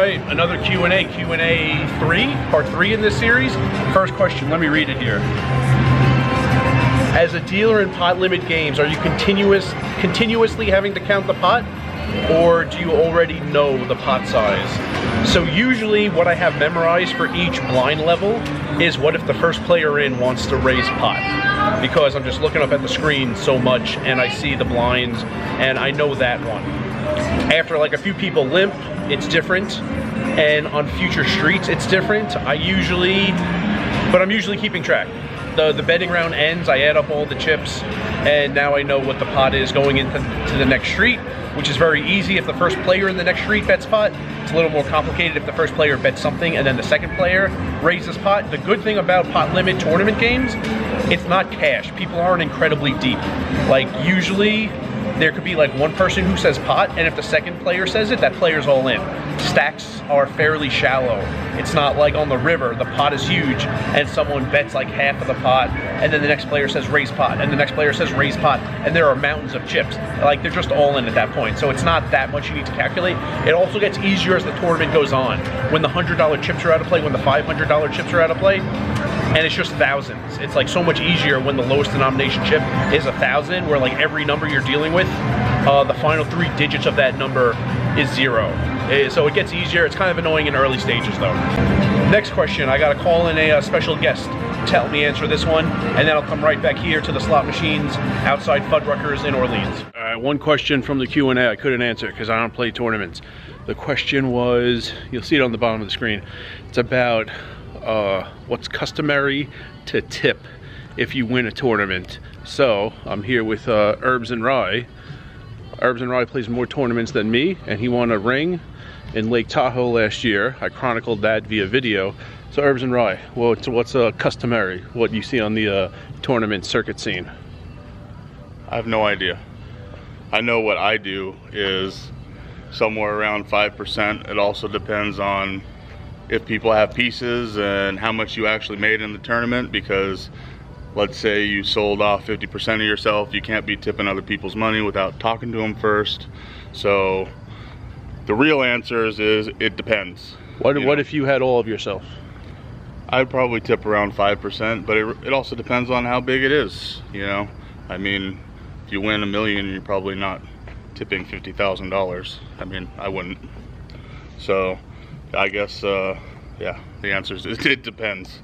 right, another Q&A 3, part 3 in this series. First question, let me read it here. As a dealer in pot limit games, are you continuously having to count the pot, or do you already know the pot size? So usually what I have memorized for each blind level is what if the first player in wants to raise pot, because I'm just looking up at the screen so much and I see the blinds and I know that one. After like a few people limp, it's different, and on future streets it's different. I'm usually keeping track. The betting round ends, I add up all the chips, and now I know what the pot is going into the next street, which is very easy if the first player in the next street bets pot. It's a little more complicated if the first player bets something and then the second player raises pot. The good thing about pot limit tournament games, it's not cash. People aren't incredibly deep. Like usually, there could be like one person who says pot, and if the second player says it, that player's all in. Stacks are fairly shallow. It's not like on the river, the pot is huge, and someone bets like half of the pot, and then the next player says raise pot, and the next player says raise pot, and there are mountains of chips. Like they're just all in at that point, so it's not that much you need to calculate. It also gets easier as the tournament goes on. When the $100 chips are out of play, when the $500 chips are out of play, and it's just thousands. It's like so much easier when the lowest denomination chip is 1,000, where like every number you're dealing with, the final 3 digits of that number is 0. So it gets easier. It's kind of annoying in early stages though. Next question, I gotta call in a special guest to help me answer this one, and then I'll come right back here to the slot machines outside Fuddruckers in Orleans. All right, one question from the Q&A I couldn't answer because I don't play tournaments. The question was, you'll see it on the bottom of the screen, it's about what's customary to tip if you win a tournament. So I'm here with Herbs and Rye. Herbs and Rye plays more tournaments than me, and he won a ring in Lake Tahoe last year. I chronicled that via video. So Herbs and Rye, what's customary, what you see on the tournament circuit scene? I have no idea. I know what I do is somewhere around 5%. It also depends on if people have pieces and how much you actually made in the tournament, because let's say you sold off 50% of yourself, you can't be tipping other people's money without talking to them first. So the real answer is it depends. What if you had all of yourself? I'd probably tip around 5%, but it also depends on how big it is, you know? I mean, if you win $1 million, you're probably not tipping $50,000. I mean, I wouldn't. So I guess, yeah, the answer is it depends.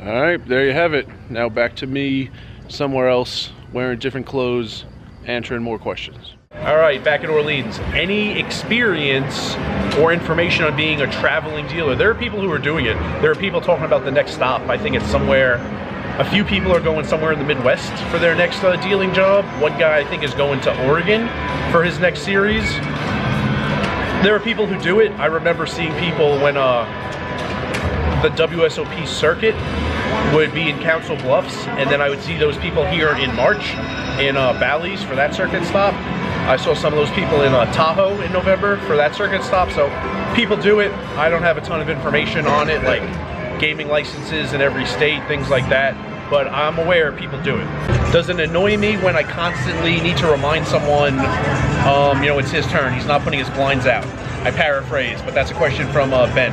All right, there you have it. Now back to me somewhere else, wearing different clothes, answering more questions. All right, back in Orleans. Any experience or information on being a traveling dealer? There are people who are doing it. There are people talking about the next stop. I think it's somewhere, a few people are going somewhere in the Midwest for their next dealing job. One guy I think is going to Oregon for his next series. There are people who do it. I remember seeing people when the WSOP circuit would be in Council Bluffs, and then I would see those people here in March in Bally's for that circuit stop. I saw some of those people in Tahoe in November for that circuit stop. So people do it. I don't have a ton of information on it, like gaming licenses in every state, things like that, but I'm aware people do it. Does it annoy me when I constantly need to remind someone, you know, it's his turn, he's not putting his blinds out? I paraphrase, but that's a question from Ben.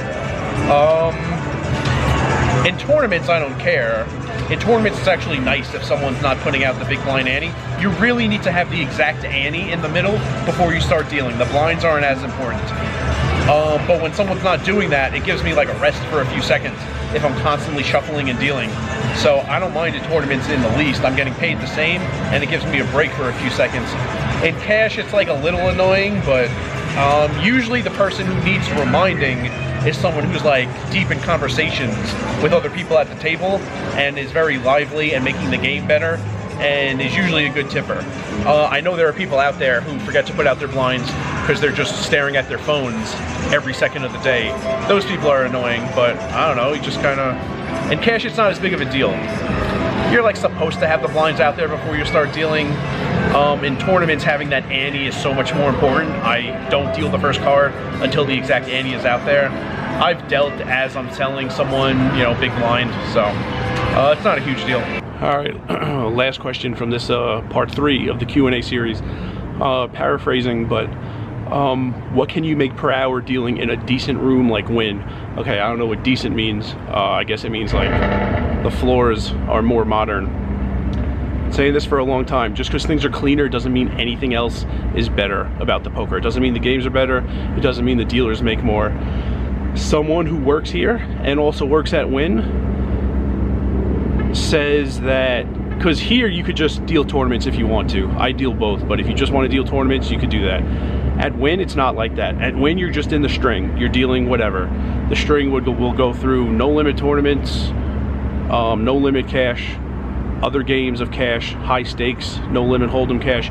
In tournaments, I don't care. In tournaments, it's actually nice if someone's not putting out the big blind ante. You really need to have the exact ante in the middle before you start dealing. The blinds aren't as important. But when someone's not doing that, it gives me like a rest for a few seconds if I'm constantly shuffling and dealing. So I don't mind in tournaments in the least. I'm getting paid the same, and it gives me a break for a few seconds. In cash, it's like a little annoying, but usually the person who needs reminding is someone who's like deep in conversations with other people at the table and is very lively and making the game better, and is usually a good tipper. I know there are people out there who forget to put out their blinds because they're just staring at their phones every second of the day. Those people are annoying, but I don't know, you just kind of... In cash, it's not as big of a deal. You're like supposed to have the blinds out there before you start dealing. In tournaments, having that ante is so much more important. I don't deal the first card until the exact ante is out there. I've dealt as I'm telling someone, you know, big blind, so it's not a huge deal. All right, last question from this part 3 of the Q&A series. Paraphrasing, but What can you make per hour dealing in a decent room like Win? Okay, I don't know what decent means. I guess it means like the floors are more modern. Saying this for a long time, just because things are cleaner doesn't mean anything else is better about the poker. It doesn't mean the games are better. It doesn't mean the dealers make more. Someone who works here and also works at Win says that, because here you could just deal tournaments if you want to. I deal both, but if you just want to deal tournaments, you could do that. At Win, it's not like that. At Win, you're just in the string. You're dealing whatever. The string will go through no limit tournaments, no limit cash, other games of cash, high stakes, no limit hold'em cash,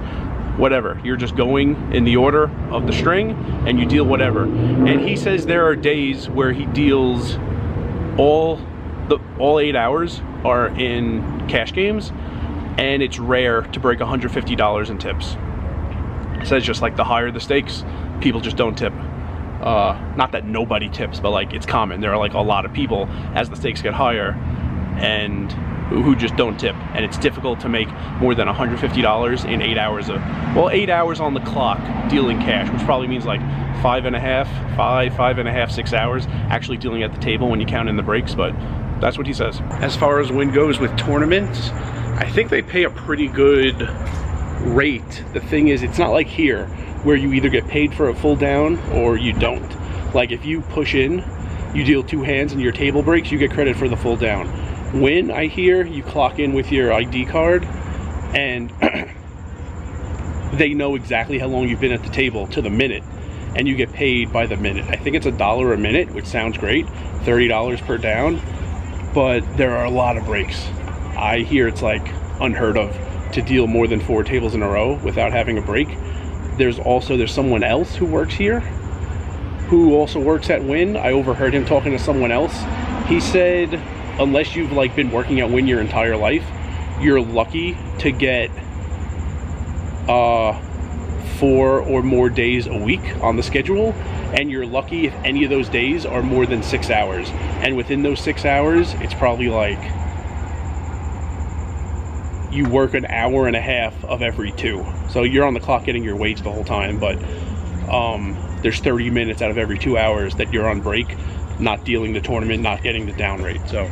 whatever. You're just going in the order of the string and you deal whatever. And he says there are days where he deals all 8 hours are in cash games, and it's rare to break $150 in tips. It says just like the higher the stakes, people just don't tip. Not that nobody tips, but like it's common. There are like a lot of people as the stakes get higher and who just don't tip, and it's difficult to make more than $150 in 8 hours of, well, 8 hours on the clock dealing cash, which probably means like 5.5, 6 hours actually dealing at the table when you count in the breaks, but that's what he says. As far as Win goes with tournaments, I think they pay a pretty good rate. The thing is, it's not like here where you either get paid for a full down or you don't. Like if you push in, you deal 2 hands and your table breaks, you get credit for the full down. Win, I hear, you clock in with your ID card and they know exactly how long you've been at the table to the minute, and you get paid by the minute. I think it's $1 a minute, which sounds great, $30 per down, but there are a lot of breaks. I hear it's like unheard of to deal more than 4 tables in a row without having a break. There's someone else who works here who also works at Win. I overheard him talking to someone else. He said unless you've like been working at Win your entire life, you're lucky to get 4 or more days a week on the schedule, and you're lucky if any of those days are more than 6 hours, and within those 6 hours it's probably like you work an hour and a half of every 2, so you're on the clock getting your wage the whole time, but there's 30 minutes out of every 2 hours that you're on break, not dealing the tournament, not getting the down rate. So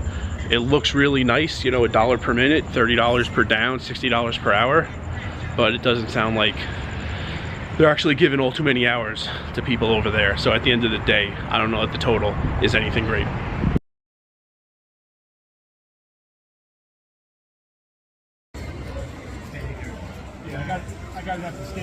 it looks really nice, you know, $1 per minute, $30 per down, $60 per hour, but it doesn't sound like they're actually giving all too many hours to people over there. So at the end of the day, I don't know if the total is anything great. Yeah, I got enough to stay.